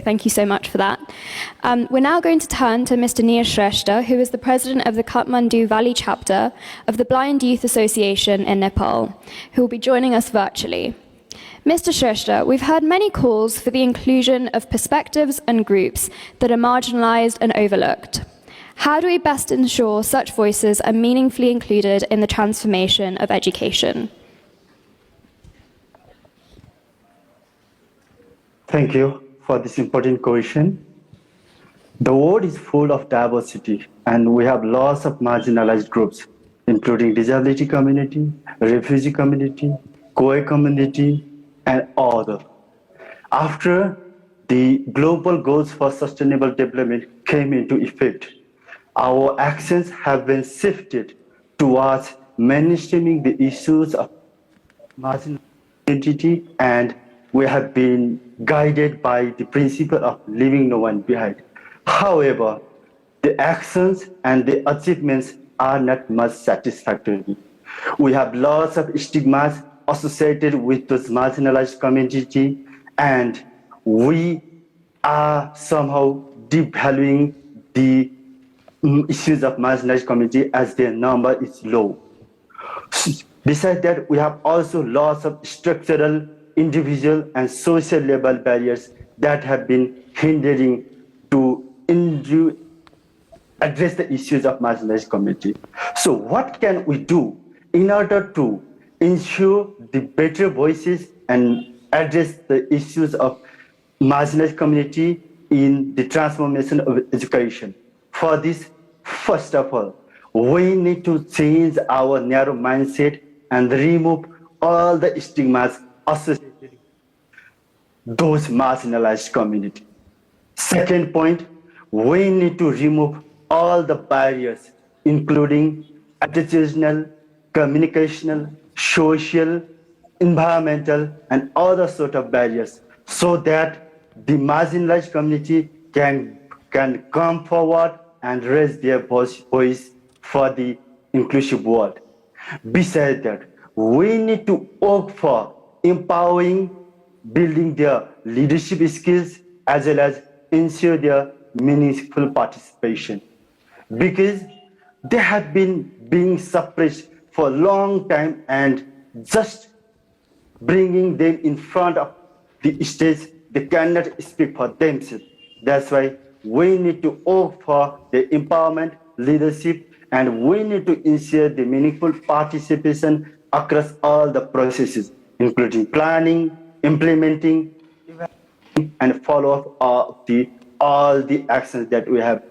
Thank you so much for that. We're now going to turn to Mr. Nir Shrestha, who is the president of the Kathmandu Valley chapter of the Blind Youth Association in Nepal, who will be joining us virtually. Mr. Shrestha, we've heard many calls for the inclusion of perspectives and groups that are marginalized and overlooked. How do we best ensure such voices are meaningfully included in the transformation of education? Thank you for this important question. The world is full of diversity, and we have lots of marginalized groups, including disability community, refugee community, queer community, and other. After the global goals for sustainable development came into effect, our actions have been shifted towards mainstreaming the issues of marginalized identity, and we have been guided by the principle of leaving no one behind. However, the actions and the achievements are not much satisfactory. We have lots of stigmas associated with those marginalized community, and we are somehow devaluing the issues of marginalized community as their number is low. Besides that, we have also lots of structural, individual, and social level barriers that have been hindering to address the issues of marginalized community. So what can we do in order to ensure the better voices and address the issues of marginalized community in the transformation of education? For this, first of all, we need to change our narrow mindset and remove all the stigmas associated with those marginalized communities. Second point, we need to remove all the barriers, including attitudinal, communicational, social, environmental, and other sort of barriers, so that the marginalized community can come forward and raise their voice for the inclusive world. Besides that, we need to work for empowering, building their leadership skills, as well as ensure their meaningful participation, because they have been being suppressed for a long time, and just bringing them in front of the stage, they cannot speak for themselves. That's why we need to work for the empowerment, leadership, and we need to ensure the meaningful participation across all the processes, including planning, implementing, and follow up of all the actions that we are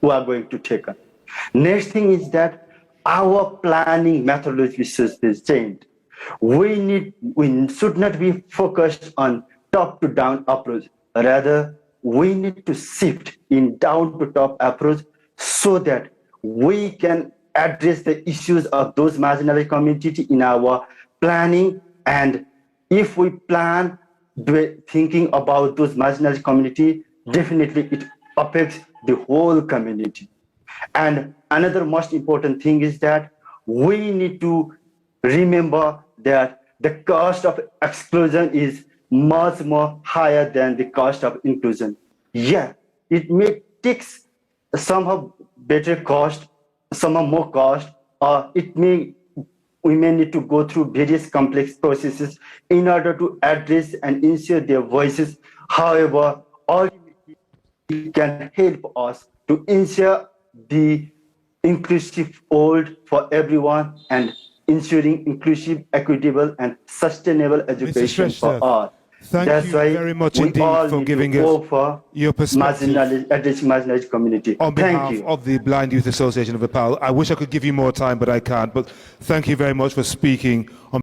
going to take on. Next thing is that our planning methodology should be changed. We should not be focused on top to down approach. Rather, we need to shift in down to top approach so that we can address the issues of those marginalized communities in our planning. And if we plan thinking about those marginalized community, definitely it affects the whole community. And another most important thing is that we need to remember that the cost of exclusion is much more higher than the cost of inclusion. Yeah, it may take somehow better cost, somehow more cost, or we may need to go through various complex processes in order to address and ensure their voices. However, ultimately, it can help us to ensure the inclusive world for everyone and ensuring inclusive, equitable, and sustainable education for all. Thank you very much indeed for giving us your perspective addressing marginalized community. On behalf of the Blind Youth Association of Nepal. I wish I could give you more time, but I can't. But thank you very much for speaking on